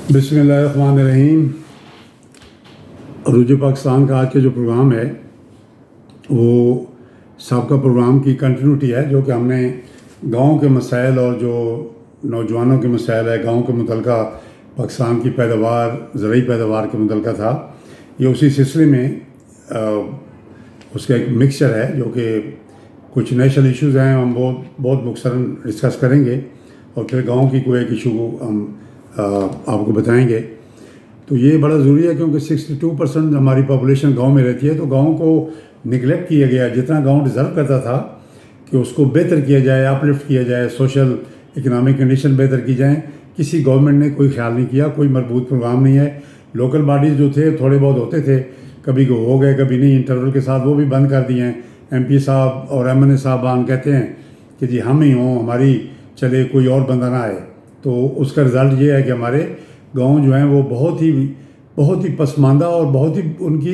बिस्मिल्लाहिर्रहमानिर्रहीम। रुजू पाकिस्तान का आज के जो प्रोग्राम है वो सबका प्रोग्राम की कंटिन्यूटी है, जो कि हमने गाँव के मसाइल और जो नौजवानों के मसाइल है, गाँव के मुतल्लिक़ा पाकिस्तान की पैदावार, ज़रूरी पैदावार के मुतल्लिक़ा था। ये उसी सिलसिले में उसका एक मिक्सचर है, जो कि कुछ नेशनल इश्यूज़ हैं, हम बहुत मुख्तसरन डिस्कस करेंगे और फिर गाँव की कोई एक इशू को हम आपको बताएंगे। तो ये बड़ा ज़रूरी है क्योंकि 62% हमारी पॉपुलेशन गांव में रहती है। तो गांव को निगलेक्ट किया गया, जितना गांव डिज़र्व करता था कि उसको बेहतर किया जाए, अपलिफ्ट किया जाए, सोशल इकनॉमिक कंडीशन बेहतर की जाए, किसी गवर्नमेंट ने कोई ख्याल नहीं किया। कोई मजबूत प्रोग्राम नहीं है। लोकल बॉडीज़ जो थे थोड़े बहुत होते थे, कभी हो गए कभी नहीं, इंटरवल के साथ वो भी बंद कर दिए हैं। MP साहब और MNA साहबान कहते हैं कि जी हम ही हों, हमारी चले, कोई और बंदा ना आए। तो उसका रिज़ल्ट ये है कि हमारे गांव जो हैं वो बहुत ही पसमानदा और बहुत ही उनकी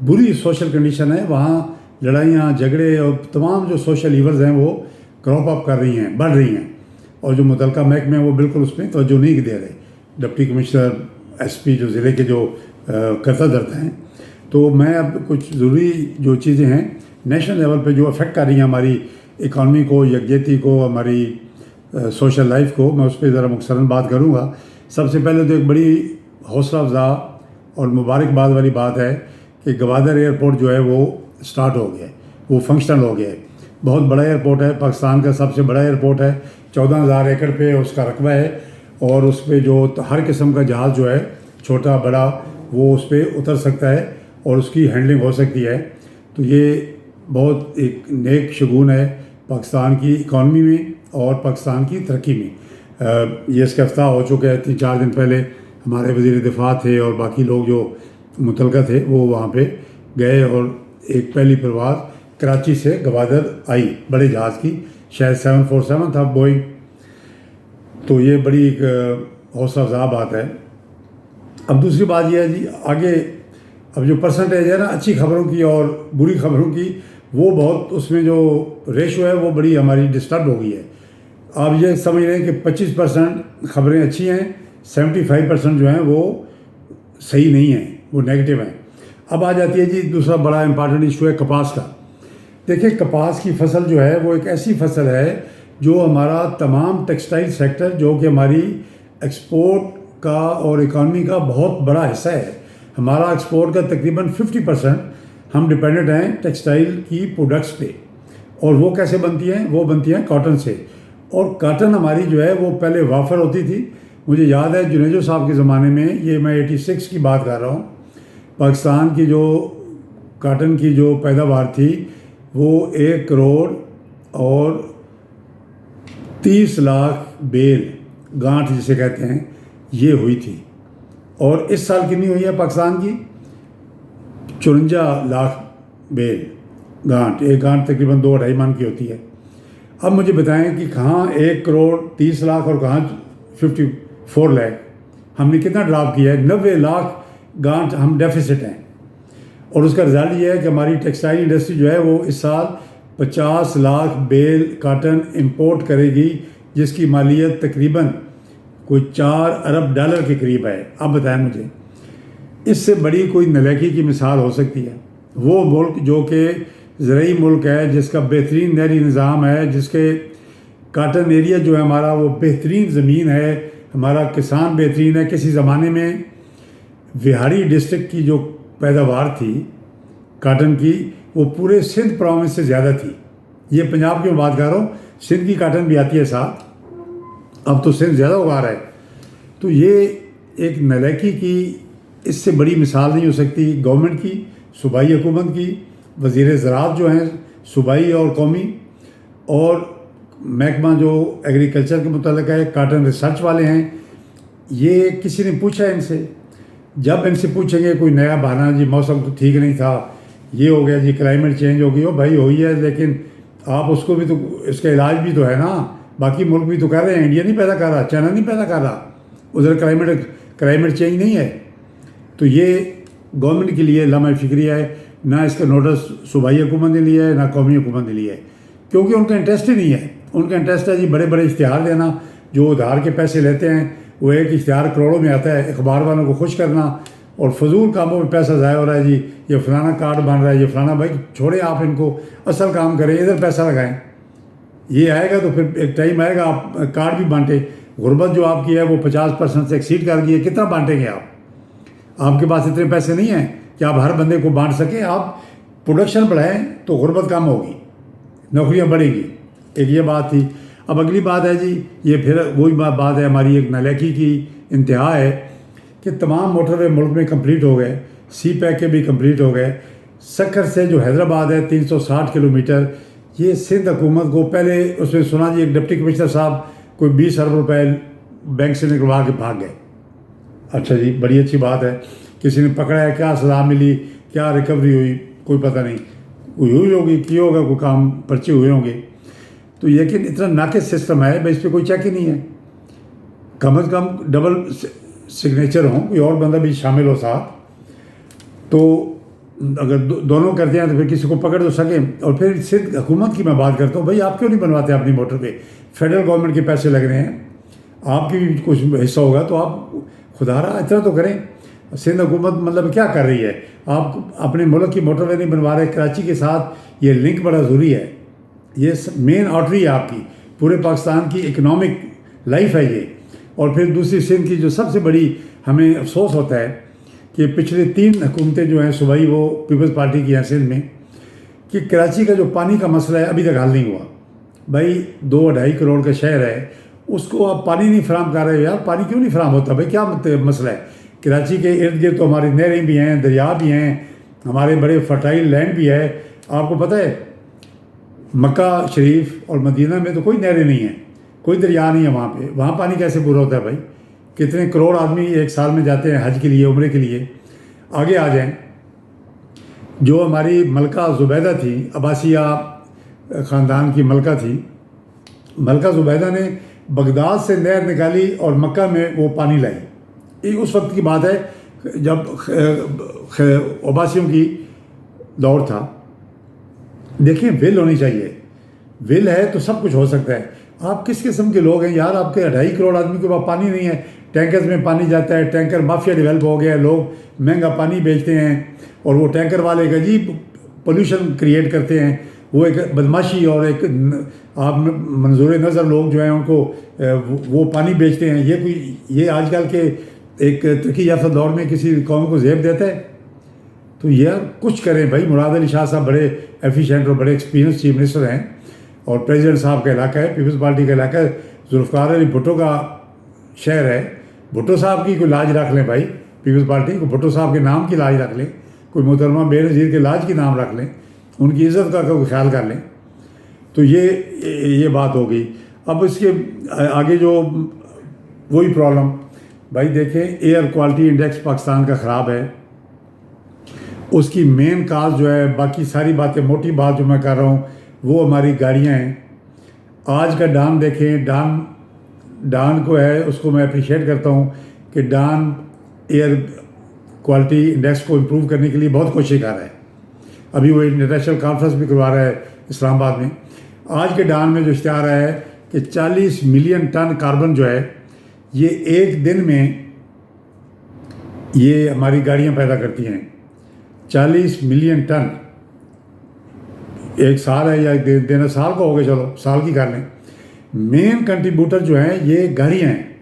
बुरी सोशल कंडीशन है। वहाँ लड़ाइयाँ, झगड़े और तमाम जो सोशल ईवल्स हैं वो क्रॉप अप कर रही हैं, बढ़ रही हैं, और जो मुतल्लिक़ा महकमे हैं वो बिल्कुल उसमें तवज्जो नहीं दे रहे। डिप्टी कमिश्नर, SP जो ज़िले के जो करता धरता हैं। तो मैं अब कुछ ज़रूरी जो चीज़ें हैं नेशनल लेवल पे जो अफेक्ट कर रही हैं हमारी इकॉनमी को, यकजहती को, हमारी सोशल लाइफ को, मैं उस पर ज़रा मुख्तसरन बात करूँगा। सबसे पहले तो एक बड़ी हौसला अफ़ज़ा और मुबारकबाद वाली बात है कि गवादर एयरपोर्ट जो है वो स्टार्ट हो गया है, वो फंक्शनल हो गया है। बहुत बड़ा एयरपोर्ट है, पाकिस्तान का सबसे बड़ा एयरपोर्ट है। 14,000 एकड़ पे उसका रकबा है और उस पर जो हर किस्म का जहाज़ जो है, छोटा बड़ा, वो उस पर उतर सकता है और उसकी हैंडलिंग हो सकती है। तो ये बहुत एक नेक शगुन है पाकिस्तान की इकॉनमी में और पाकिस्तान की तरक्की में। ये इसका इफ्ताह हो चुका है। 3-4 दिन पहले हमारे वज़ीर दिफा थे और बाकी लोग जो मुतल्लिक़ा थे वो वहाँ पे गए और एक पहली परवाज़ कराची से गवादर आई, बड़े जहाज़ की, शायद 747 था बोइंग। तो ये बड़ी एक हौसला अफ़ज़ा बात है। अब दूसरी बात यह है जी, आगे अब जो परसेंटेज है ना अच्छी खबरों की और बुरी खबरों की, वो बहुत, उसमें जो रेशो है वो बड़ी हमारी डिस्टर्ब हो गई है। आप ये समझ रहे हैं कि 25% खबरें अच्छी हैं, 75% जो हैं वो सही नहीं हैं, वो नेगेटिव हैं। अब आ जाती है जी दूसरा बड़ा इंपॉर्टेंट इशू है कपास का। देखिए, कपास की फसल जो है वो एक ऐसी फसल है जो हमारा तमाम टेक्सटाइल सेक्टर, जो कि हमारी एक्सपोर्ट का और इकॉनमी का बहुत बड़ा हिस्सा है। हमारा एक्सपोर्ट का तकरीबन 50% हम डिपेंडेंट हैं टेक्सटाइल की प्रोडक्ट्स पे। और वो कैसे बनती हैं? वो बनती हैं कॉटन से। और कॉटन हमारी जो है वो पहले वाफर होती थी। मुझे याद है जुनेजो साहब के ज़माने में, ये मैं 86 की बात कर रहा हूँ, पाकिस्तान की जो कॉटन की जो पैदावार थी वो 1 करोड़ और 30 लाख बेल, गांठ जिसे कहते हैं, ये हुई थी। और इस साल कितनी हुई है पाकिस्तान की? 54 लाख बेल गांठ। एक गांठ तकरीबन 2-2.5 मन की होती है। अब मुझे बताएं कि कहाँ 1 करोड़ 30 लाख और कहाँ 54 लाख। हमने कितना ड्रॉप किया है? 90 लाख गांठ हम डेफिसिट हैं। और उसका रिजल्ट ये है कि हमारी टेक्सटाइल इंडस्ट्री जो है वो इस साल 50 लाख बेल कॉटन इंपोर्ट करेगी, जिसकी मालियत तकरीबन कोई $4 अरब के करीब है। अब बताएं मुझे, इससे बड़ी कोई नलायकी की मिसाल हो सकती है? वो मुल्क जो कि ज़रूरी मुल्क है, जिसका बेहतरीन नहरी निज़ाम है, जिसके कॉटन एरिया जो है हमारा वो बेहतरीन ज़मीन है, हमारा किसान बेहतरीन है। किसी ज़माने में विहाड़ी डिस्ट्रिक्ट की जो पैदावार थी कॉटन की, वो पूरे सिंध प्रोविंस से ज़्यादा थी। ये पंजाब की मैं बात कर रहा हूँ, सिंध की कॉटन भी आती है साथ। अब तो सिंध ज़्यादा उगा रहा है। तो ये एक नलायकी की इससे बड़ी मिसाल नहीं हो सकती गवर्नमेंट की, सूबाई हुकूमत की, वज़ीर ज़राअत जो हैं सूबाई और कौमी, और महकमा जो एग्रीकल्चर के मुताल्लिक़ है, कॉटन रिसर्च वाले हैं। ये किसी ने पूछा इनसे? जब इनसे पूछेंगे कोई नया बहाना, जी मौसम तो ठीक नहीं था, ये हो गया जी, क्लाइमेट चेंज हो गई। हो भाई हुई है, लेकिन आप उसको भी तो, इसका इलाज भी तो है ना। बाकी मुल्क भी तो कर रहे हैं, इंडिया नहीं पैदा कर रहा, चाइना नहीं पैदा कर रहा, उधर क्लाइमेट चेंज नहीं है। तो ये गवर्नमेंट के लिए लम्हा फ़िक्री है। ना इसका नोटिस सूबाई हुकूमत ने लिया है, ना कौमी हुकूमत ने लिया है, क्योंकि उनका इंटरेस्ट ही नहीं है। उनका इंटरेस्ट है जी बड़े बड़े इश्तिहार देना, जो उधार के पैसे लेते हैं वो एक इश्तिहार करोड़ों में आता है, अखबार वालों को खुश करना और फजूल कामों में पैसा ज़ाया हो रहा है जी, ये फलाना कार्ड बन रहा है, ये फलाना। भाई छोड़े आप इनको, असल काम करें, इधर पैसा लगाएं। ये आएगा तो फिर एक टाइम आएगा आप कार्ड भी बांटे। गुर्बत जो आपकी है वो 50% से एक्सीड कर गई है, कितना बांटेंगे आप? आपके पास इतने पैसे नहीं हैं कि आप हर बंदे को बांट सकें। आप प्रोडक्शन बढ़ाएं तो गुर्बत कम होगी, नौकरियां बढ़ेंगी। एक ये बात थी। अब अगली बात है जी, ये फिर वही बात है, हमारी एक नालायकी की इंतहा है कि तमाम मोटरवे मुल्क में कंप्लीट हो गए, सी पैक के भी कंप्लीट हो गए। सक्खर से जो हैदराबाद है 360 किलोमीटर, ये सिंध हुकूमत को पहले उसमें सुना जी, एक डिप्टी कमिश्नर साहब कोई 20 अरब रुपए बैंक से निकलवा के भाग गए। अच्छा जी, बड़ी अच्छी बात है, किसी ने पकड़ा है, क्या सज़ा मिली, क्या रिकवरी हुई, कोई पता नहीं। हुई होगी, किया होगा कोई काम, पर्चे हुए होंगे। तो लेकिन इतना नाकिस सिस्टम है भाई, इस पर कोई चेक ही नहीं है। कम अज़ कम डबल सिग्नेचर हों, कोई और बंदा भी शामिल हो साथ, तो अगर दोनों करते हैं तो फिर किसी को पकड़ तो सकें। और फिर सिर्फ हुकूमत की मैं बात करता हूँ, भाई आप क्यों नहीं बनवाते अपनी मोटर पे? फेडरल गवर्नमेंट के पैसे लग रहे हैं, आपकी भी कुछ हिस्सा होगा, तो आप खुदारा इतना तो करें। सिंध हुकूमत मतलब क्या कर रही है? आप अपने मुल्क की मोटरवे नहीं बनवा रहे। कराची के साथ ये लिंक बड़ा ज़रूरी है, ये मेन आर्टरी है आपकी, पूरे पाकिस्तान की इकनॉमिक लाइफ है ये। और फिर दूसरी सिंध की जो सबसे बड़ी हमें अफसोस होता है कि पिछले 3 हुकूमतें जो हैं सूबाई, वो पीपल्स पार्टी की हैं सिंध में, कि कराची का जो पानी का मसला है अभी तक हल नहीं हुआ। भाई 2-2.5 करोड़ का शहर है, उसको आप पानी नहीं फराम कर रहे हो यार। पानी क्यों नहीं फराम होता भाई, क्या मसला है? कराची के इर्द गिर्द तो हमारी नहरें भी हैं, दरिया भी हैं, हमारे बड़े फर्टाइल लैंड भी है। आपको पता है मक्का शरीफ और मदीना में तो कोई नहरें नहीं हैं, कोई दरिया नहीं है वहाँ पे। वहाँ पानी कैसे पूरा होता है भाई? कितने करोड़ आदमी एक साल में जाते हैं हज के लिए, उम्रे के लिए। आगे आ जाएं, जो हमारी मलका ज़ुबैदा थी, अब्बासिया ख़ानदान की मलका थी, मलका ज़ुबैदा ने बगदाद से नहर निकाली और मक्का में वो पानी लाई। ये उस वक्त की बात है जब अब्बासियों की दौर था। देखिए, विल होनी चाहिए, विल है तो सब कुछ हो सकता है। आप किस किस्म के लोग हैं यार? आपके 2.5 करोड़ आदमी के पास पानी नहीं है, टैंकर्स में पानी जाता है, टैंकर माफिया डेवलप हो गया है, लोग महंगा पानी बेचते हैं और वो टैंकर वाले एक अजीब पोल्यूशन क्रिएट करते हैं। वो एक बदमाशी और एक आप मंजूर नज़र लोग जो हैं उनको वो पानी बेचते हैं। ये आजकल के एक तरक्की याफ्ता दौर में किसी कौम को ज़ेब देता है? तो यार कुछ करें भाई। मुराद अली शाह साहब बड़े एफिशिएंट और बड़े एक्सपीरियंस चीफ मिनिस्टर हैं और प्रेसिडेंट साहब का इलाका है, पीपल्स पार्टी का इलाका है, जुल्फ़िकार अली भुट्टो का शहर है। भुट्टो साहब की कोई लाज रख लें भाई, पीपल्स पार्टी को भुट्टो साहब के नाम की लाज रख लें, कोई मोहतरमा बेनज़ीर के लाज की नाम रख लें, उनकी इज़्ज़त का कोई ख्याल कर लें। तो ये बात हो गई। अब इसके आगे जो वही प्रॉब्लम भाई, देखें एयर क्वालिटी इंडेक्स पाकिस्तान का ख़राब है। उसकी मेन काज जो है, बाकी सारी बातें, मोटी बात जो मैं कर रहा हूँ वो हमारी गाड़ियाँ हैं। आज का डान देखें, डान को है, उसको मैं अप्रिशिएट करता हूँ कि डान एयर क्वालिटी इंडेक्स को इम्प्रूव करने के लिए बहुत कोशिश कर रहा है। अभी वो इंटरनेशनल कॉन्फ्रेंस भी करवा रहा है इस्लामाबाद में। आज के डान में जो इश्तिहार आया है कि 40 मिलियन टन कार्बन जो है ये एक दिन में ये हमारी गाड़ियाँ पैदा करती हैं। 40 मिलियन टन एक साल है, या देना साल का हो गया, चलो साल की कर लें। मेन कंट्रीब्यूटर जो हैं ये गाड़ियाँ हैं।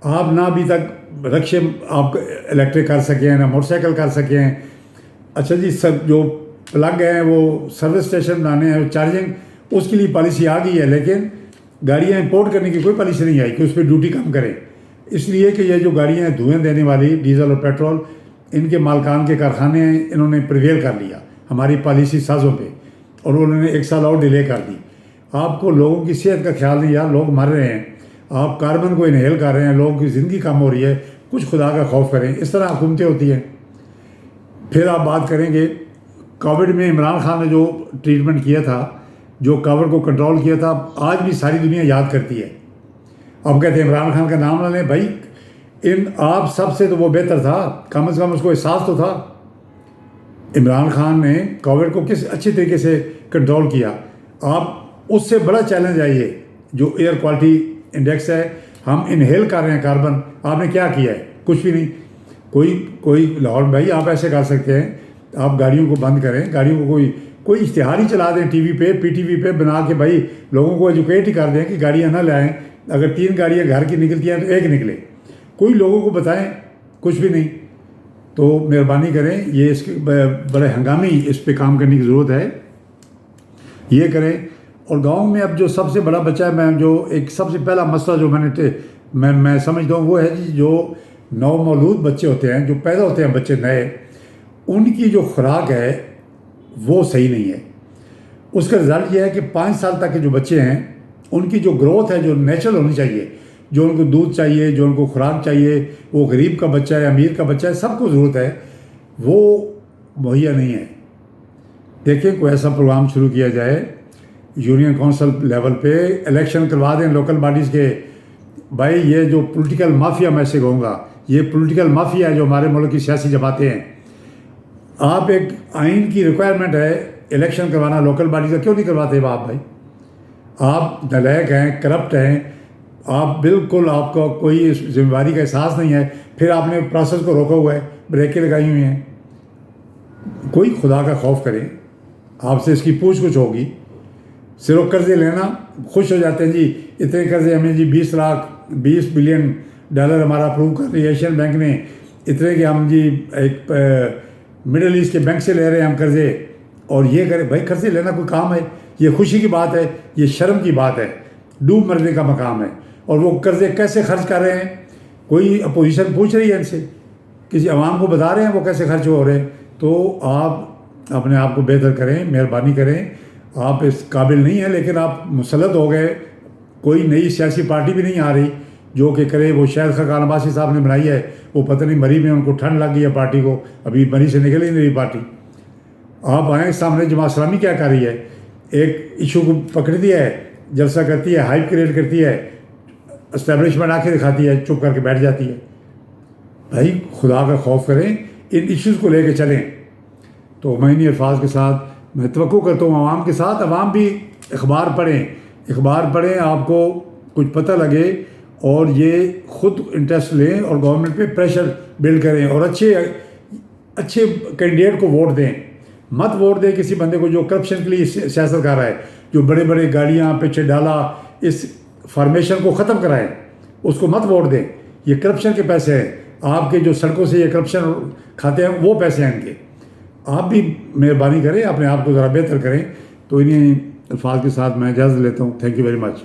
आप ना अभी तक रक्शे आप इलेक्ट्रिक कर सके हैं, ना मोटरसाइकिल कर सके हैं। अच्छा जी, सब जो प्लग हैं वो सर्विस स्टेशन बनाने हैं, चार्जिंग, उसके लिए पॉलिसी आ गई है, लेकिन गाड़ियाँ इंपोर्ट करने की कोई पॉलिसी नहीं आई कि उस पर ड्यूटी कम करें। इसलिए कि ये जो गाड़ियाँ हैं धुएँ देने वाली, डीजल और पेट्रोल, इनके मालकान के कारखाने हैं, इन्होंने प्रिवेल कर लिया हमारी पॉलिसी साजों पे और उन्होंने 1 साल और डिले कर दी। आपको लोगों की सेहत का ख्याल नहीं यार, लोग मर रहे हैं, आप कार्बन को इनहेल कर रहे हैं, लोगों की ज़िंदगी कम हो रही है। कुछ खुदा का खौफ करें। इस तरह हुकूमतें होती हैं। फिर आप बात करेंगे कोविड में इमरान खान ने जो ट्रीटमेंट किया था, जो कोविड को कंट्रोल किया था, आज भी सारी दुनिया याद करती है। अब कहते हैं इमरान खान का नाम ना लें भाई, आप सबसे तो वो बेहतर था, कम से कम उसको एहसास तो था। इमरान खान ने कोविड को किस अच्छी तरीके से कंट्रोल किया। आप उससे बड़ा चैलेंज है ये जो एयर क्वालिटी इंडेक्स है। हम इनहेल कर रहे हैं कार्बन, आपने क्या किया है? कुछ भी नहीं। कोई लाहौर भाई आप ऐसे कर सकते हैं, आप गाड़ियों को बंद करें, गाड़ियों को कोई इश्तिहार ही चला दें टीवी पे, पीटीवी पे बना के, भाई लोगों को एजुकेट ही कर दें कि गाड़ियाँ ना लाएं। अगर 3 गाड़ियाँ घर की निकलती हैं तो 1 निकले, कोई लोगों को बताएं, कुछ भी नहीं। तो मेहरबानी करें, ये इसके बड़े हंगामी इस पे काम करने की ज़रूरत है, ये करें। और गांव में अब जो सबसे बड़ा बच्चा है, मैं जो एक सबसे पहला मसला जो मैं समझता हूँ वो है जी, जो नवमौलूद बच्चे होते हैं, जो पैदा होते हैं बच्चे नए, उनकी जो खुराक है वो सही नहीं है। उसका रिज़ल्ट ये है कि 5 साल तक के जो बच्चे हैं उनकी जो ग्रोथ है, जो नेचुरल होनी चाहिए, जो उनको दूध चाहिए, जो उनको खुराक चाहिए, वो गरीब का बच्चा है, अमीर का बच्चा है, सबको ज़रूरत है, वो मुहैया नहीं है। देखिए, कोई ऐसा प्रोग्राम शुरू किया जाए, यूनियन काउंसिल लेवल पे इलेक्शन करवा दें लोकल बॉडीज़ के। भाई ये जो पॉलिटिकल माफिया, मैं से कहूँगा, ये पॉलिटिकल माफिया है जो हमारे मुल्क की सियासी जमातें हैं। आप एक आइन की रिक्वायरमेंट है इलेक्शन करवाना लोकल बॉडीज़ का, क्यों नहीं करवाते आप? भाई आप नालायक हैं, करप्ट हैं, आप बिल्कुल, आपका कोई जिम्मेदारी का एहसास नहीं है, फिर आपने प्रोसेस को रोका हुआ है, ब्रेकें लगाई हुई हैं। कोई खुदा का खौफ करें, आपसे इसकी पूछ कुछ होगी। सिर्फ कर्जे लेना, खुश हो जाते हैं जी, इतने कर्जे हमें जी 20 बिलियन डॉलर हमारा अप्रूव कर रही है एशियन बैंक ने, इतने के हम जी एक मिडल ईस्ट के बैंक से ले रहे हैं हम कर्जे, और ये करें। भाई कर्जे लेना कोई काम है? ये खुशी की बात है, ये शर्म की बात है, डूब मरने का मकाम है। और वो कर्जे कैसे खर्च कर रहे हैं? कोई अपोजिशन पूछ रही है इनसे? किसी अवाम को बता रहे हैं वो कैसे खर्च हो रहे हैं? तो आप अपने आप को बेहतर करें, मेहरबानी करें। आप इस काबिल नहीं हैं, लेकिन आप मुसल्लत हो गए। कोई नई सियासी पार्टी भी नहीं आ रही जो कि करे। वो शायद खान अब्बासी साहब ने बनाई है, वो पता नहीं मरी में उनको ठंड लग गई है पार्टी को, अभी मरी से निकल ही नहीं रही पार्टी। आप आए सामने, जमात इस्लामी क्या कर रही है? एक इशू को पकड़ दिया है, जलसा करती है, हाइप क्रिएट करती है, एस्टेब्लिशमेंट आके दिखाती है, चुप करके बैठ जाती है। भाई खुदा का खौफ करें, इन इश्यूज़ को लेके चलें। तो मैं इन्हीं अल्फाज के साथ मैं तवक्को करता हूँ आवाम के साथ, आवाम भी अखबार पढ़ें, आपको कुछ पता लगे, और ये खुद इंटरेस्ट लें और गवर्नमेंट पे प्रेशर बिल्ड करें, और अच्छे कैंडिडेट को वोट दें। मत वोट दें किसी बंदे को जो करप्शन के लिए सियासत कर रहा है, जो बड़े बड़े गाड़ियाँ पीछे डाला, इस फॉर्मेशन को ख़त्म कराए, उसको मत वोट दें। ये करप्शन के पैसे हैं, आपके जो सड़कों से ये करप्शन खाते हैं वो पैसे हैं इनके। आप भी मेहरबानी करें, अपने आप को ज़रा बेहतर करें। तो इन्हीं अल्फाज के साथ मैं इजाज़त लेता हूँ। Thank you very much.